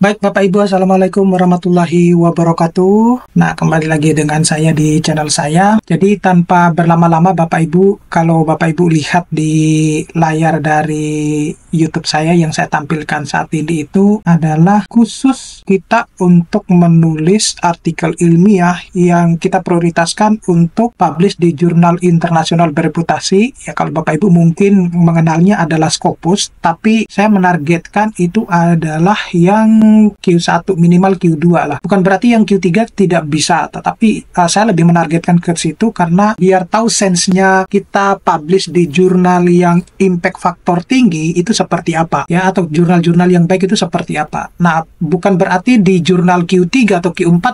Baik Bapak Ibu, Assalamualaikum warahmatullahi wabarakatuh. Nah, kembali lagi dengan saya di channel saya. Jadi tanpa berlama-lama Bapak Ibu, kalau Bapak Ibu lihat di layar dari YouTube saya yang saya tampilkan saat ini itu adalah khusus kita untuk menulis artikel ilmiah yang kita prioritaskan untuk publish di jurnal internasional bereputasi. Ya, kalau Bapak Ibu mungkin mengenalnya adalah Scopus, tapi saya menargetkan itu adalah yang Q1 minimal Q2 lah. Bukan berarti yang Q3 tidak bisa, tetapi saya lebih menargetkan ke situ karena biar tahu sense-nya kita publish di jurnal yang impact faktor tinggi itu seperti apa ya, atau jurnal-jurnal yang baik itu seperti apa. Nah, bukan berarti di jurnal Q3 atau Q4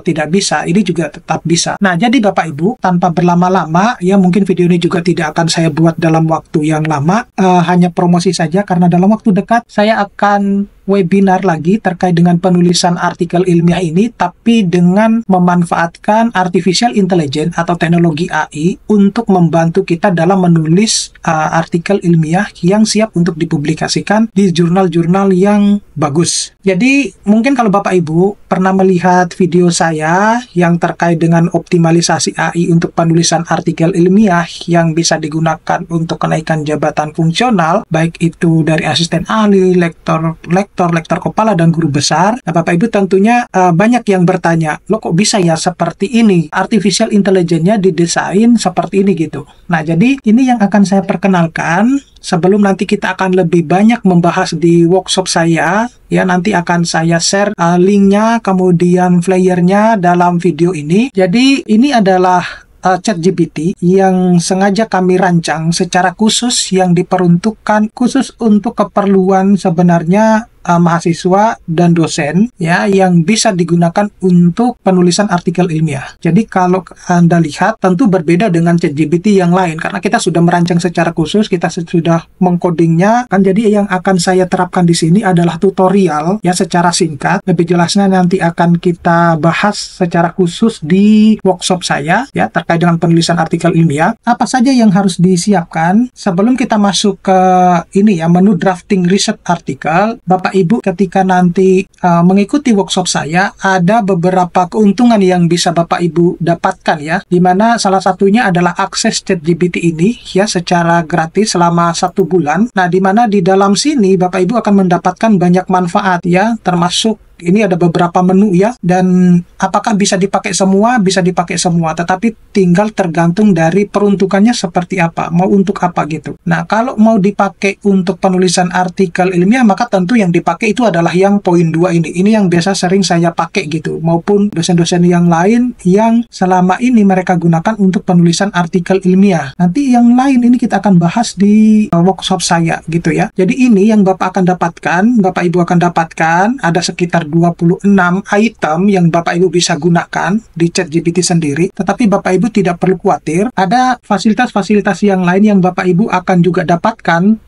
tidak bisa, ini juga tetap bisa. Nah, jadi Bapak Ibu, tanpa berlama-lama, ya mungkin video ini juga tidak akan saya buat dalam waktu yang lama, hanya promosi saja, karena dalam waktu dekat saya akan webinar lagi terkait dengan penulisan artikel ilmiah ini, tapi dengan memanfaatkan artificial intelligence atau teknologi AI untuk membantu kita dalam menulis artikel ilmiah yang siap untuk dipublikasikan di jurnal-jurnal yang bagus. Jadi, mungkin kalau Bapak Ibu pernah melihat video saya yang terkait dengan optimalisasi AI untuk penulisan artikel ilmiah yang bisa digunakan untuk kenaikan jabatan fungsional, baik itu dari asisten ahli, lektor kepala, dan guru besar. Nah, Bapak Ibu tentunya banyak yang bertanya, loh kok bisa ya seperti ini? Artificial intelligence-nya didesain seperti ini gitu. Nah, jadi ini yang akan saya perkenalkan sebelum nanti kita akan lebih banyak membahas di workshop saya. Ya, nanti akan saya share linknya, kemudian flyernya dalam video ini. Jadi ini adalah ChatGPT yang sengaja kami rancang secara khusus yang diperuntukkan khusus untuk keperluan sebenarnya mahasiswa dan dosen ya, yang bisa digunakan untuk penulisan artikel ilmiah. Jadi kalau Anda lihat tentu berbeda dengan ChatGPT yang lain karena kita sudah merancang secara khusus, kita sudah mengkodingnya kan. Jadi yang akan saya terapkan di sini adalah tutorial ya secara singkat. Lebih jelasnya nanti akan kita bahas secara khusus di workshop saya ya terkait dengan penulisan artikel ilmiah. Apa saja yang harus disiapkan sebelum kita masuk ke ini ya, menu drafting research artikel. Bapak Ibu ketika nanti mengikuti workshop saya, ada beberapa keuntungan yang bisa Bapak Ibu dapatkan ya, dimana salah satunya adalah akses ChatGPT ini ya secara gratis selama 1 bulan. Nah, dimana di dalam sini Bapak Ibu akan mendapatkan banyak manfaat ya, termasuk ini ada beberapa menu ya, dan apakah bisa dipakai semua? Bisa dipakai semua, tetapi tinggal tergantung dari peruntukannya seperti apa, mau untuk apa gitu. Nah, kalau mau dipakai untuk penulisan artikel ilmiah, maka tentu yang dipakai itu adalah yang poin 2 ini. Ini yang biasa sering saya pakai gitu, maupun dosen-dosen yang lain yang selama ini mereka gunakan untuk penulisan artikel ilmiah. Nanti yang lain ini kita akan bahas di workshop saya gitu ya. Jadi ini yang Bapak akan dapatkan, Bapak Ibu akan dapatkan, ada sekitar 26 item yang Bapak Ibu bisa gunakan di ChatGPT sendiri, tetapi Bapak Ibu tidak perlu khawatir, ada fasilitas-fasilitas yang lain yang Bapak Ibu akan juga dapatkan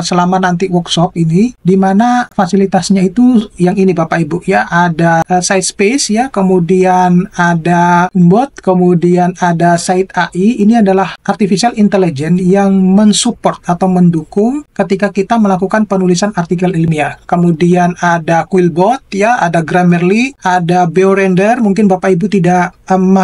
selama nanti workshop ini, di mana fasilitasnya itu yang ini Bapak Ibu ya, ada site space ya, kemudian ada bot, kemudian ada site AI. Ini adalah artificial intelligence yang mensupport atau mendukung ketika kita melakukan penulisan artikel ilmiah. Kemudian ada Quillbot ya, ada Grammarly, ada BioRender. Mungkin Bapak Ibu tidak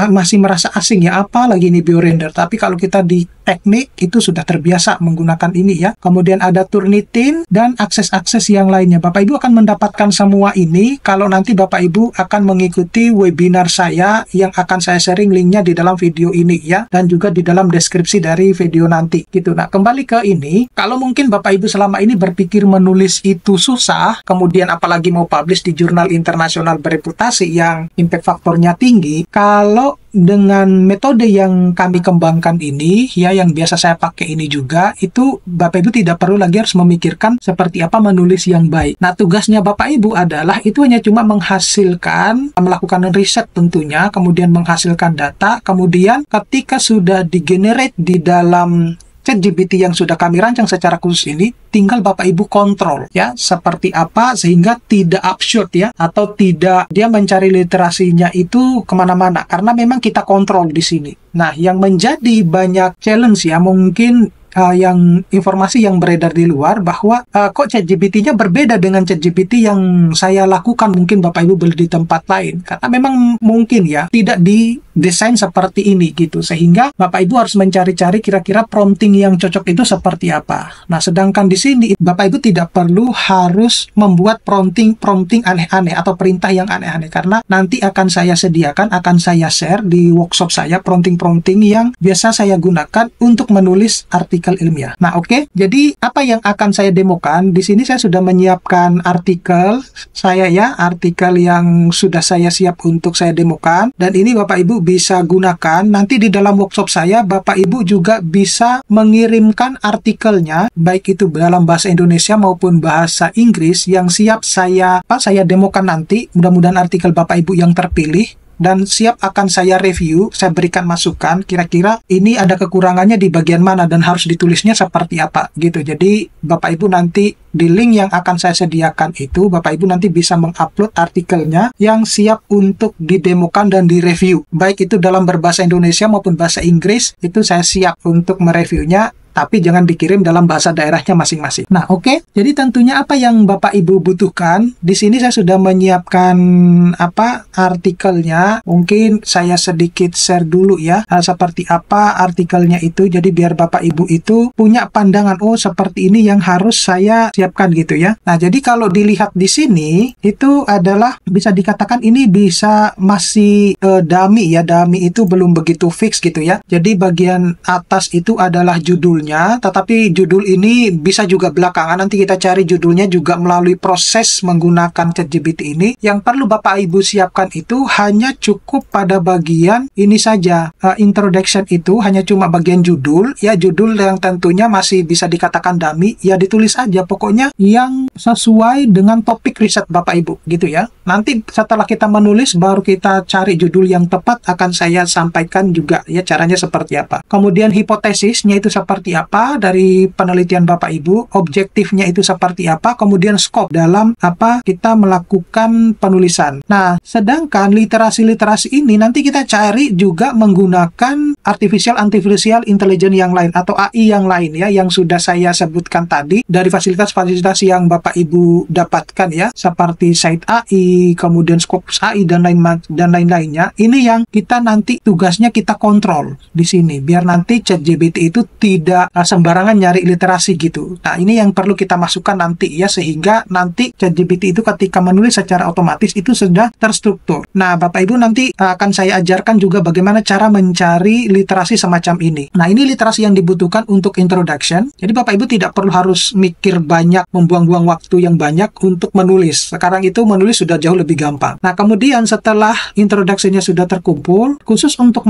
masih merasa asing ya, apa lagi ini BioRender, tapi kalau kita di teknik itu sudah terbiasa menggunakan ini ya. Kemudian ada Turnitin dan akses-akses yang lainnya. Bapak Ibu akan mendapatkan semua ini kalau nanti Bapak Ibu akan mengikuti webinar saya yang akan saya sharing linknya di dalam video ini ya, dan juga di dalam deskripsi dari video nanti gitu. Nah, kembali ke ini, kalau mungkin Bapak Ibu selama ini berpikir menulis itu susah, kemudian apalagi mau publish di jurnal internasional bereputasi yang impact faktornya tinggi, kalau dengan metode yang kami kembangkan ini ya, yang biasa saya pakai ini juga, itu Bapak Ibu tidak perlu lagi harus memikirkan seperti apa menulis yang baik. Nah, tugasnya Bapak Ibu adalah itu hanya cuma menghasilkan, melakukan riset tentunya, kemudian menghasilkan data, kemudian ketika sudah di-generate di dalam ChatGPT yang sudah kami rancang secara khusus ini, tinggal Bapak Ibu kontrol ya seperti apa sehingga tidak absurd ya, atau tidak dia mencari literasinya itu kemana-mana, karena memang kita kontrol di sini. Nah, yang menjadi banyak challenge ya, mungkin yang informasi yang beredar di luar bahwa kok ChatGPT-nya berbeda dengan ChatGPT yang saya lakukan, mungkin Bapak Ibu beli di tempat lain. Karena memang mungkin ya tidak didesain seperti ini gitu, sehingga Bapak Ibu harus mencari-cari kira-kira prompting yang cocok itu seperti apa. Nah, sedangkan di sini Bapak Ibu tidak perlu harus membuat prompting aneh-aneh atau perintah yang aneh-aneh, karena nanti akan saya sediakan, akan saya share di workshop saya prompting yang biasa saya gunakan untuk menulis artikel ilmiah. Nah, oke. Jadi apa yang akan saya demokan di sini, saya sudah menyiapkan artikel saya ya, artikel yang sudah saya siap untuk saya demokan, dan ini Bapak Ibu bisa gunakan nanti di dalam workshop saya. Bapak Ibu juga bisa mengirimkan artikelnya baik itu dalam bahasa Indonesia maupun bahasa Inggris yang siap saya demokan nanti. Mudah-mudahan artikel Bapak Ibu yang terpilih dan siap akan saya review, saya berikan masukan, kira-kira ini ada kekurangannya di bagian mana dan harus ditulisnya seperti apa gitu. Jadi Bapak Ibu nanti di link yang akan saya sediakan itu, Bapak Ibu nanti bisa mengupload artikelnya yang siap untuk didemokan dan direview. Baik itu dalam berbahasa Indonesia maupun bahasa Inggris, itu saya siap untuk mereviewnya. Tapi jangan dikirim dalam bahasa daerahnya masing-masing. Nah, oke. Jadi tentunya apa yang Bapak Ibu butuhkan, di sini saya sudah menyiapkan artikelnya. Mungkin saya sedikit share dulu ya, seperti apa artikelnya itu. Jadi biar Bapak Ibu itu punya pandangan, oh seperti ini yang harus saya siapkan gitu ya. Nah, jadi kalau dilihat di sini, itu adalah bisa dikatakan ini bisa masih dummy ya. Dummy itu belum begitu fix gitu ya. Jadi bagian atas itu adalah judulnya, tetapi judul ini bisa juga belakangan, nanti kita cari judulnya juga melalui proses menggunakan ChatGPT ini. Yang perlu Bapak Ibu siapkan itu hanya cukup pada bagian ini saja, introduction itu hanya cuma bagian judul ya, judul yang tentunya masih bisa dikatakan dummy ya, ditulis aja pokoknya yang sesuai dengan topik riset Bapak Ibu gitu ya. Nanti setelah kita menulis baru kita cari judul yang tepat, akan saya sampaikan juga ya caranya seperti apa. Kemudian hipotesisnya itu seperti apa dari penelitian Bapak Ibu, objektifnya itu seperti apa, kemudian scope dalam apa kita melakukan penulisan. Nah, sedangkan literasi-literasi ini nanti kita cari juga menggunakan artificial intelligence yang lain atau AI yang lain ya, yang sudah saya sebutkan tadi dari fasilitas-fasilitas yang Bapak Ibu dapatkan ya, seperti Site AI, kemudian Scopus AI dan lain-lainnya. Ini yang kita nanti tugasnya kita kontrol di sini biar nanti ChatGPT itu tidak sembarangan nyari literasi gitu. Nah, ini yang perlu kita masukkan nanti ya, sehingga nanti ChatGPT itu ketika menulis secara otomatis itu sudah terstruktur. Nah, Bapak Ibu nanti akan saya ajarkan juga bagaimana cara mencari literasi semacam ini. Nah, ini literasi yang dibutuhkan untuk introduction. Jadi Bapak Ibu tidak perlu harus mikir banyak, membuang-buang waktu yang banyak untuk menulis. Sekarang itu menulis sudah jauh lebih gampang. Nah, kemudian setelah introduction-nya sudah terkumpul, khusus untuk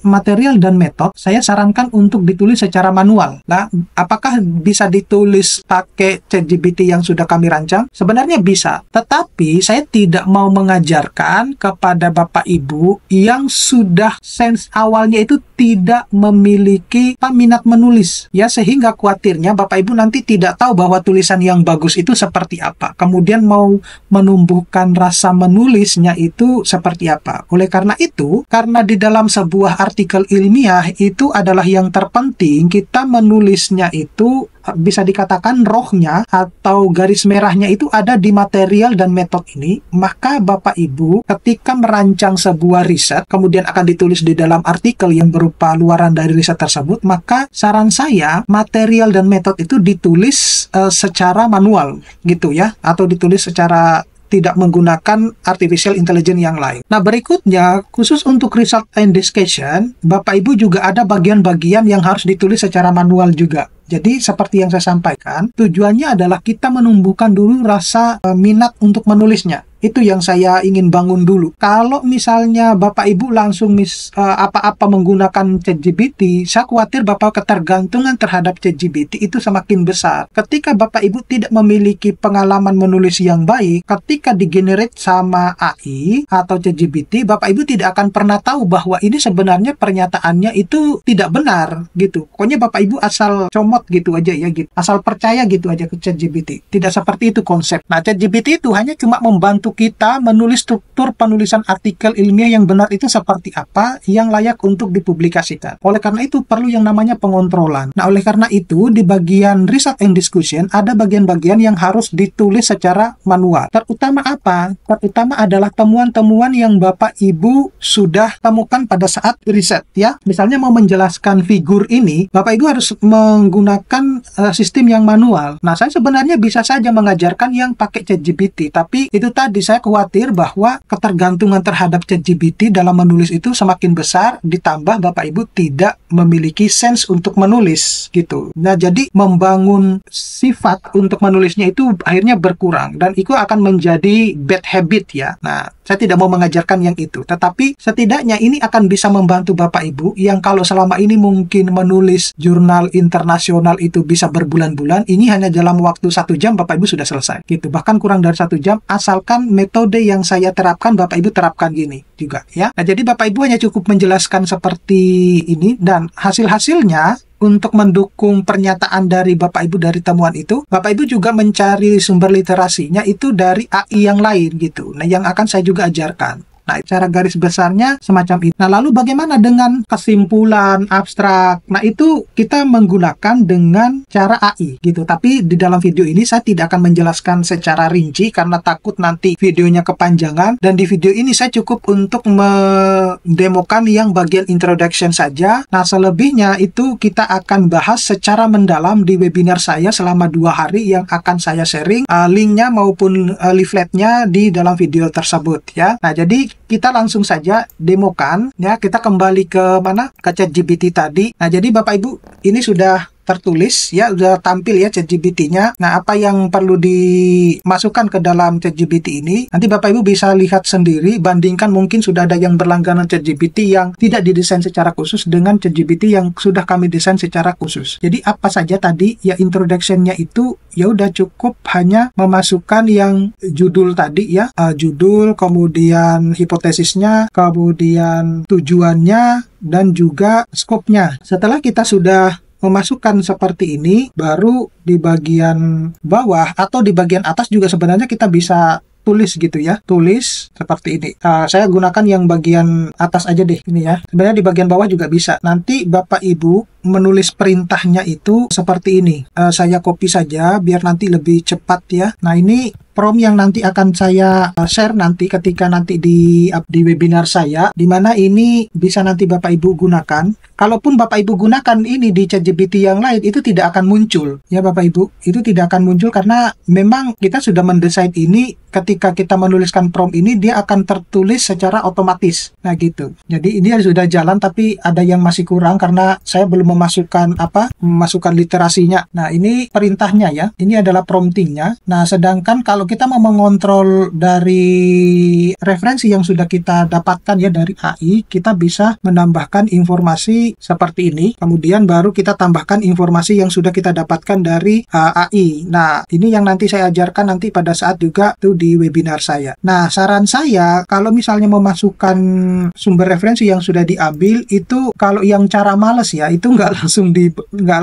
material dan metode, saya sarankan untuk ditulis secara manual. Nah, apakah bisa ditulis pakai ChatGPT yang sudah kami rancang? Sebenarnya bisa, tetapi saya tidak mau mengajarkan kepada Bapak Ibu yang sudah sense awalnya itu tidak memiliki minat menulis ya, sehingga khawatirnya Bapak Ibu nanti tidak tahu bahwa tulisan yang bagus itu seperti apa, kemudian mau menumbuhkan rasa menulisnya itu seperti apa. Oleh karena itu, karena di dalam sebuah artikel ilmiah itu adalah yang terpenting, kita menulisnya itu bisa dikatakan rohnya atau garis merahnya itu ada di material dan metode ini. Maka Bapak Ibu ketika merancang sebuah riset kemudian akan ditulis di dalam artikel yang berupa luaran dari riset tersebut, maka saran saya material dan metode itu ditulis secara manual gitu ya, atau ditulis secara tidak menggunakan artificial intelligence yang lain. Nah, berikutnya, khusus untuk result and discussion, Bapak Ibu juga ada bagian-bagian yang harus ditulis secara manual juga. Jadi, seperti yang saya sampaikan, tujuannya adalah kita menumbuhkan dulu rasa minat untuk menulisnya. Itu yang saya ingin bangun dulu. Kalau misalnya Bapak Ibu langsung apa-apa menggunakan ChatGPT, saya khawatir Bapak ketergantungan terhadap ChatGPT itu semakin besar. Ketika Bapak Ibu tidak memiliki pengalaman menulis yang baik, ketika digenerate sama AI atau ChatGPT, Bapak Ibu tidak akan pernah tahu bahwa ini sebenarnya pernyataannya itu tidak benar gitu. Pokoknya Bapak Ibu asal comot gitu aja ya gitu. Asal percaya gitu aja ke ChatGPT. Tidak seperti itu konsep. Nah, ChatGPT itu hanya cuma membantu kita menulis struktur penulisan artikel ilmiah yang benar itu seperti apa yang layak untuk dipublikasikan. Oleh karena itu perlu yang namanya pengontrolan. Nah, oleh karena itu di bagian research and discussion ada bagian-bagian yang harus ditulis secara manual. Terutama apa? Terutama adalah temuan-temuan yang Bapak Ibu sudah temukan pada saat riset ya. Misalnya mau menjelaskan figur ini, Bapak Ibu harus menggunakan sistem yang manual. Nah, saya sebenarnya bisa saja mengajarkan yang pakai ChatGPT, tapi itu tadi saya khawatir bahwa ketergantungan terhadap ChatGPT dalam menulis itu semakin besar, ditambah Bapak Ibu tidak memiliki sense untuk menulis gitu. Nah, jadi membangun sifat untuk menulisnya itu akhirnya berkurang dan itu akan menjadi bad habit ya. Nah, saya tidak mau mengajarkan yang itu, tetapi setidaknya ini akan bisa membantu Bapak Ibu yang kalau selama ini mungkin menulis jurnal internasional itu bisa berbulan-bulan, ini hanya dalam waktu 1 jam Bapak Ibu sudah selesai gitu. Bahkan kurang dari 1 jam, asalkan metode yang saya terapkan Bapak Ibu terapkan gini juga ya. Nah, jadi Bapak Ibu hanya cukup menjelaskan seperti ini dan hasil-hasilnya untuk mendukung pernyataan dari Bapak Ibu dari temuan itu, Bapak Ibu juga mencari sumber literasinya itu dari AI yang lain gitu. Nah, yang akan saya juga ajarkan. Nah, cara garis besarnya semacam itu. Nah, lalu bagaimana dengan kesimpulan abstrak? Nah, itu kita menggunakan dengan cara AI gitu. Tapi di dalam video ini saya tidak akan menjelaskan secara rinci karena takut nanti videonya kepanjangan. Dan di video ini saya cukup untuk mendemokan yang bagian introduction saja. Nah, selebihnya itu kita akan bahas secara mendalam di webinar saya selama 2 hari yang akan saya sharing linknya maupun leafletnya di dalam video tersebut ya. Nah, jadi kita langsung saja demokan ya. Kita kembali ke mana? Ke ChatGPT tadi. Nah, jadi Bapak Ibu ini sudah tertulis ya, sudah tampil ya ChatGPT-nya. Nah, apa yang perlu dimasukkan ke dalam ChatGPT ini nanti Bapak Ibu bisa lihat sendiri, bandingkan mungkin sudah ada yang berlangganan ChatGPT yang tidak didesain secara khusus dengan ChatGPT yang sudah kami desain secara khusus. Jadi apa saja tadi ya, introduction-nya itu ya udah cukup hanya memasukkan yang judul tadi ya, judul, kemudian hipotesisnya, kemudian tujuannya dan juga skopnya. Setelah kita sudah memasukkan seperti ini, baru di bagian bawah atau di bagian atas juga sebenarnya kita bisa tulis gitu ya, tulis seperti ini. Saya gunakan yang bagian atas aja deh ini ya. Sebenarnya di bagian bawah juga bisa. Nanti Bapak Ibu menulis perintahnya itu seperti ini. Saya copy saja biar nanti lebih cepat ya. Nah, ini prompt yang nanti akan saya share nanti ketika nanti di webinar saya, di mana ini bisa nanti Bapak Ibu gunakan. Kalaupun Bapak Ibu gunakan ini di ChatGPT yang lain, itu tidak akan muncul ya Bapak Ibu. Itu tidak akan muncul karena memang kita sudah mendesain ini, ketika kita menuliskan prompt ini dia akan tertulis secara otomatis. Nah gitu. Jadi ini sudah jalan tapi ada yang masih kurang karena saya belum memasukkan literasinya. Nah, ini perintahnya ya. Ini adalah promptingnya. Nah, sedangkan kalau kita mau mengontrol dari referensi yang sudah kita dapatkan ya dari AI, kita bisa menambahkan informasi seperti ini. Kemudian baru kita tambahkan informasi yang sudah kita dapatkan dari AI. Nah, ini yang nanti saya ajarkan nanti pada saat juga tuh di webinar saya. Nah, saran saya kalau misalnya memasukkan sumber referensi yang sudah diambil itu, kalau yang cara males ya, itu nggak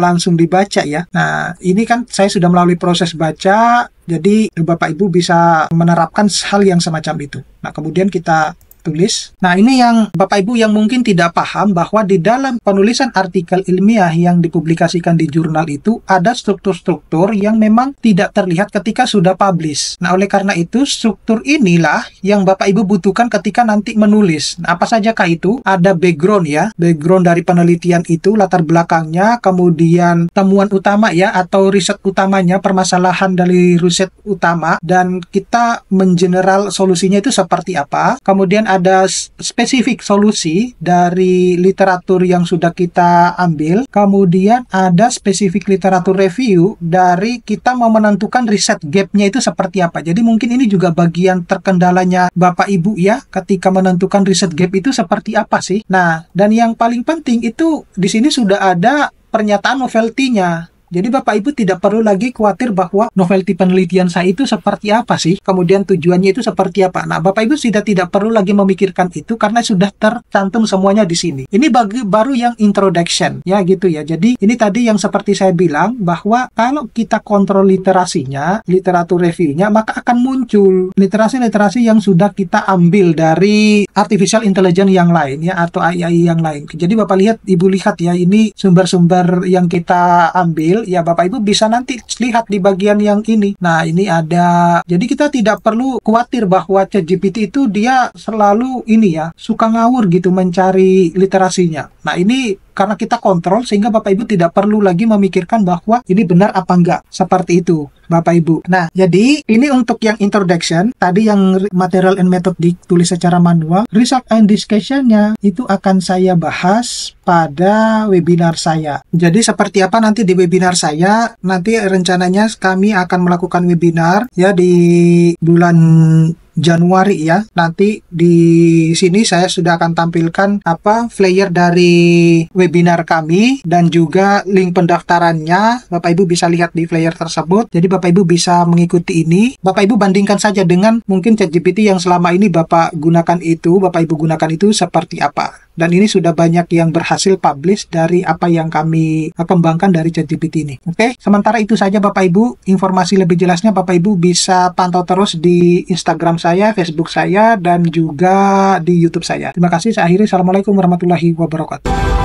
langsung dibaca ya. Nah, ini kan saya sudah melalui proses baca, jadi Bapak Ibu bisa menerapkan hal yang semacam itu. Nah, kemudian kita tulis. Nah, ini yang Bapak Ibu yang mungkin tidak paham bahwa di dalam penulisan artikel ilmiah yang dipublikasikan di jurnal itu ada struktur-struktur yang memang tidak terlihat ketika sudah publish. Nah, oleh karena itu struktur inilah yang Bapak Ibu butuhkan ketika nanti menulis. Nah, apa sajakah itu? Ada background ya, background dari penelitian itu, latar belakangnya, kemudian temuan utama ya atau riset utamanya, permasalahan dari riset utama, dan kita mengeneral solusinya itu seperti apa. Kemudian ada spesifik solusi dari literatur yang sudah kita ambil. Kemudian ada spesifik literatur review dari kita mau menentukan riset gap-nya itu seperti apa. Jadi mungkin ini juga bagian terkendalanya Bapak Ibu ya, ketika menentukan riset gap itu seperti apa sih. Nah, dan yang paling penting itu di sini sudah ada pernyataan novelty-nya. Jadi Bapak Ibu tidak perlu lagi khawatir bahwa novelty penelitian saya itu seperti apa sih, kemudian tujuannya itu seperti apa. Nah, Bapak Ibu sudah tidak perlu lagi memikirkan itu karena sudah tercantum semuanya di sini. Ini baru yang introduction, ya gitu ya. Jadi ini tadi yang seperti saya bilang bahwa kalau kita kontrol literasinya, literatur reviewnya, maka akan muncul literasi-literasi yang sudah kita ambil dari artificial intelligence yang lain ya, atau AI yang lain. Jadi Bapak lihat, Ibu lihat ya, ini sumber-sumber yang kita ambil ya, Bapak Ibu bisa nanti lihat di bagian yang ini. Nah, ini ada. Jadi kita tidak perlu khawatir bahwa ChatGPT itu dia selalu ini ya, suka ngawur gitu mencari literasinya. Nah, ini karena kita kontrol sehingga Bapak Ibu tidak perlu lagi memikirkan bahwa ini benar apa enggak. Seperti itu, Bapak Ibu. Nah, jadi ini untuk yang introduction. Tadi yang material and method ditulis secara manual. Result and discussion-nya itu akan saya bahas pada webinar saya. Jadi seperti apa nanti di webinar saya? Nanti rencananya kami akan melakukan webinar ya di bulan Januari ya. Nanti di sini saya sudah akan tampilkan flyer dari webinar kami dan juga link pendaftarannya. Bapak Ibu bisa lihat di flyer tersebut. Jadi Bapak Ibu bisa mengikuti ini. Bapak Ibu bandingkan saja dengan mungkin ChatGPT yang selama ini Bapak gunakan itu, Bapak Ibu gunakan itu seperti apa. Dan ini sudah banyak yang berhasil publish dari apa yang kami kembangkan dari ChatGPT ini. Oke, sementara itu saja Bapak Ibu. Informasi lebih jelasnya Bapak Ibu bisa pantau terus di Instagram saya, Facebook saya, dan juga di YouTube saya. Terima kasih. Saya akhiri. Assalamualaikum warahmatullahi wabarakatuh.